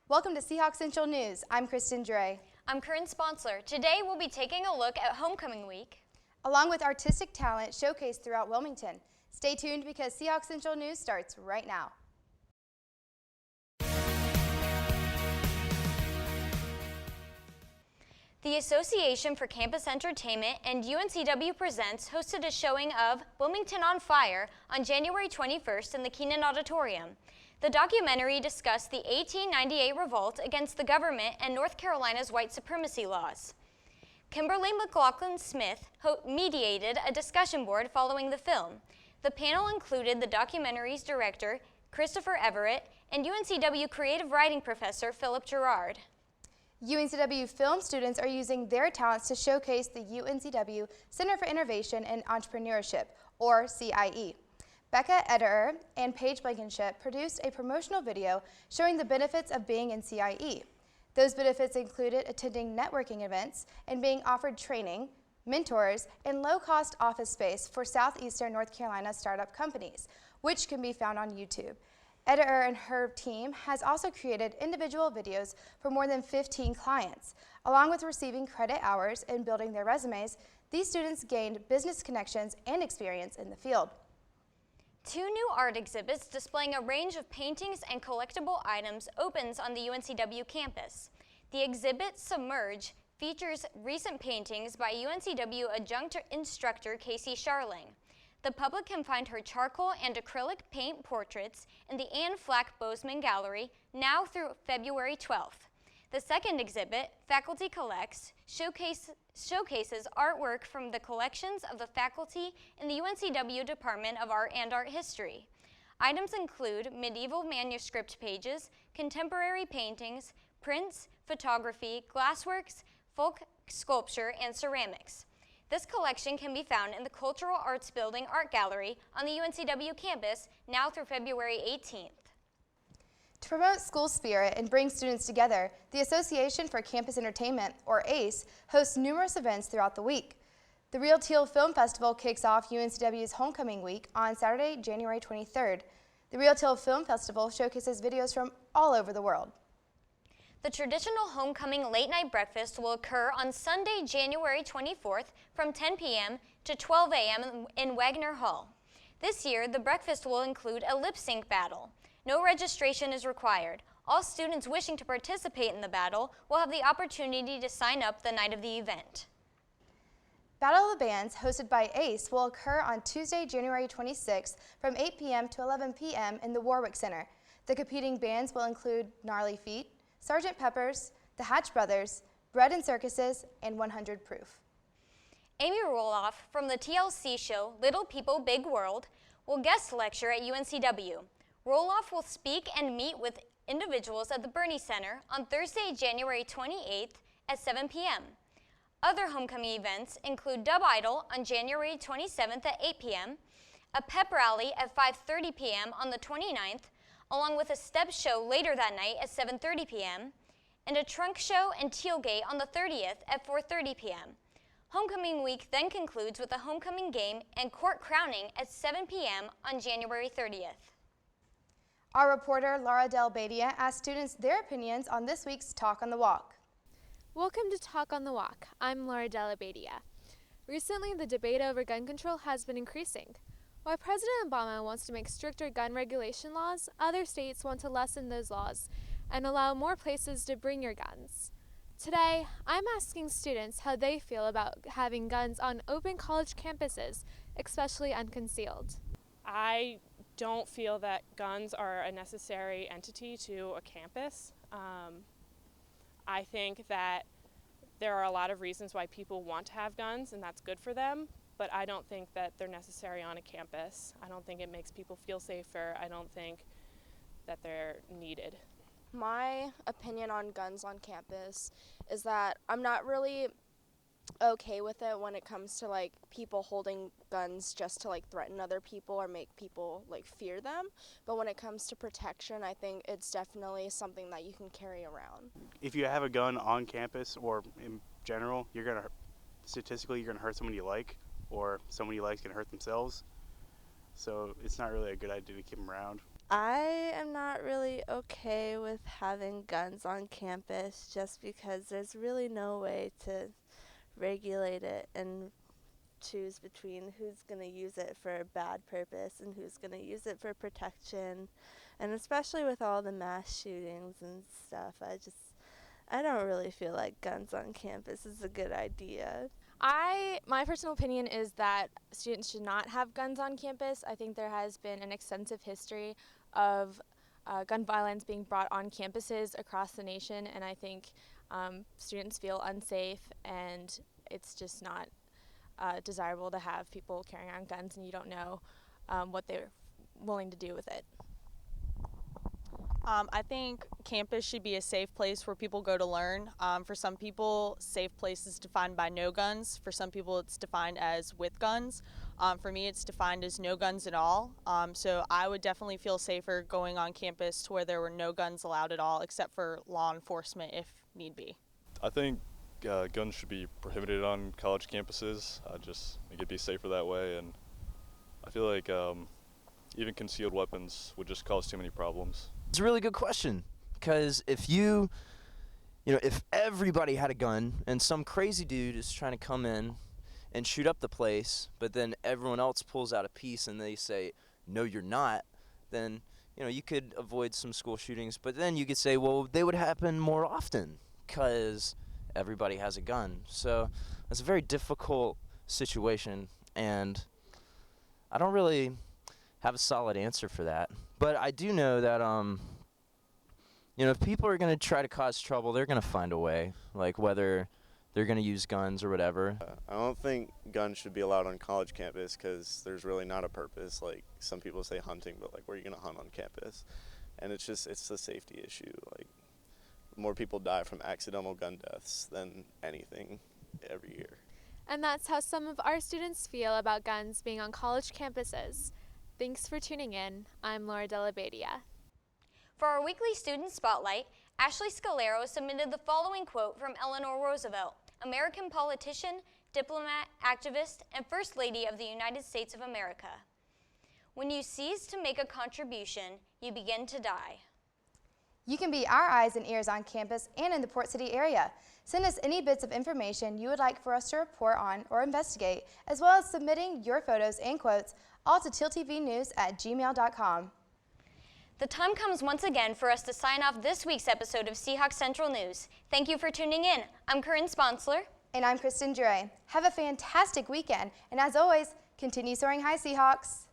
Welcome to Seahawk Central News. I'm Kristen Dray. I'm Corin Sponsler. Today we'll be taking a look at homecoming week, along with artistic talent showcased throughout Wilmington. Stay tuned because Seahawk Central News starts right now. The Association for Campus Entertainment and UNCW Presents hosted a showing of Wilmington on Fire on January 21st in the Keenan Auditorium. The documentary discussed the 1898 revolt against the government and North Carolina's white supremacy laws. Kimberly McLaughlin-Smith mediated a discussion board following the film. The panel included the documentary's director, Christopher Everett, and UNCW creative writing professor, Philip Gerard. UNCW film students are using their talents to showcase the UNCW Center for Innovation and Entrepreneurship, or CIE. Becca, Ederer, and Paige Blankenship produced a promotional video showing the benefits of being in CIE. Those benefits included attending networking events and being offered training, mentors, and low-cost office space for southeastern North Carolina startup companies, which can be found on YouTube. Ederer and her team has also created individual videos for more than 15 clients. Along with receiving credit hours and building their resumes, these students gained business connections and experience in the field. 2 new art exhibits displaying a range of paintings and collectible items opens on the UNCW campus. The exhibit, Submerge, features recent paintings by UNCW adjunct instructor Casey Sharling. The public can find her charcoal and acrylic paint portraits in the Anne Flack Bozeman Gallery now through February 12th. The second exhibit, Faculty Collects, showcases artwork from the collections of the faculty in the UNCW Department of Art and Art History. Items include medieval manuscript pages, contemporary paintings, prints, photography, glassworks, folk sculpture, and ceramics. This collection can be found in the Cultural Arts Building Art Gallery on the UNCW campus now through February 18th. To promote school spirit and bring students together, the Association for Campus Entertainment, or ACE, hosts numerous events throughout the week. The Real Teal Film Festival kicks off UNCW's Homecoming Week on Saturday, January 23rd. The Real Teal Film Festival showcases videos from all over the world. The traditional homecoming late-night breakfast will occur on Sunday, January 24th from 10 p.m. to 12 a.m. in Wagner Hall. This year, the breakfast will include a lip-sync battle. No registration is required. All students wishing to participate in the battle will have the opportunity to sign up the night of the event. Battle of the Bands, hosted by ACE, will occur on Tuesday, January 26th from 8 p.m. to 11 p.m. in the Warwick Center. The competing bands will include Gnarly Feet, Sgt. Pepper's, the Hatch Brothers, Bread and Circuses, and 100 Proof. Amy Roloff from the TLC show Little People, Big World will guest lecture at UNCW. Roloff will speak and meet with individuals at the Burney Center on Thursday, January 28th at 7 p.m. Other homecoming events include Dub Idol on January 27th at 8 p.m., a pep rally at 5:30 p.m. on the 29th, along with a step show later that night at 7:30 p.m., and a trunk show and tailgate on the 30th at 4:30 p.m. Homecoming week then concludes with a homecoming game and court crowning at 7 p.m. on January 30th. Our reporter, DellaBadia, asked students their opinions on this week's Talk on the Walk. Welcome to Talk on the Walk. I'm DellaBadia. Recently, the debate over gun control has been increasing. While President Obama wants to make stricter gun regulation laws, other states want to lessen those laws and allow more places to bring your guns. Today, I'm asking students how they feel about having guns on open college campuses, especially unconcealed. I don't feel that guns are a necessary entity to a campus. I think that there are a lot of reasons why people want to have guns, and that's good for them, but I don't think that they're necessary on a campus. I don't think it makes people feel safer. I don't think that they're needed. My opinion on guns on campus is that I'm not really okay with it when it comes to like people holding guns just to like threaten other people or make people like fear them, but when it comes to protection, I think it's definitely something that you can carry around. If you have a gun on campus or in general, statistically you're gonna hurt someone you like, or someone you like is gonna hurt themselves, so it's not really a good idea to keep them around. I am not really okay with having guns on campus just because there's really no way to regulate it and choose between who's going to use it for a bad purpose and who's going to use it for protection. And especially with all the mass shootings and stuff, I don't really feel like guns on campus is a good idea. My personal opinion is that students should not have guns on campus. I think there has been an extensive history of gun violence being brought on campuses across the nation, and I think students feel unsafe, and it's just not desirable to have people carrying around guns and you don't know what they're willing to do with it. I think campus should be a safe place where people go to learn. For some people, safe place is defined by no guns. For some people, it's defined as with guns. For me, it's defined as no guns at all. So I would definitely feel safer going on campus to where there were no guns allowed at all, except for law enforcement if need be. I think guns should be prohibited on college campuses. I just think it'd be safer that way, and I feel like even concealed weapons would just cause too many problems. It's a really good question, because if if everybody had a gun and some crazy dude is trying to come in and shoot up the place, but then everyone else pulls out a piece and they say, no, you're not, then, you could avoid some school shootings. But then you could say, well, they would happen more often because everybody has a gun. So it's a very difficult situation, and I don't really have a solid answer for that. But I do know that, if people are going to try to cause trouble, they're going to find a way, like whether they're going to use guns or whatever. I don't think guns should be allowed on college campus because there's really not a purpose. Like, some people say hunting, but, like, where are you going to hunt on campus? And it's a safety issue. Like, more people die from accidental gun deaths than anything every year. And that's how some of our students feel about guns being on college campuses. Thanks for tuning in. I'm DellaBadia. For our weekly Student Spotlight, Ashley Scalero submitted the following quote from Eleanor Roosevelt, American politician, diplomat, activist, and First Lady of the United States of America. When you cease to make a contribution, you begin to die. You can be our eyes and ears on campus and in the Port City area. Send us any bits of information you would like for us to report on or investigate, as well as submitting your photos and quotes, all to TealTVnews@gmail.com. The time comes once again for us to sign off this week's episode of Seahawk Central News. Thank you for tuning in. I'm Corin Sponsler. And I'm Kristen Dray. Have a fantastic weekend, and as always, continue soaring high, Seahawks.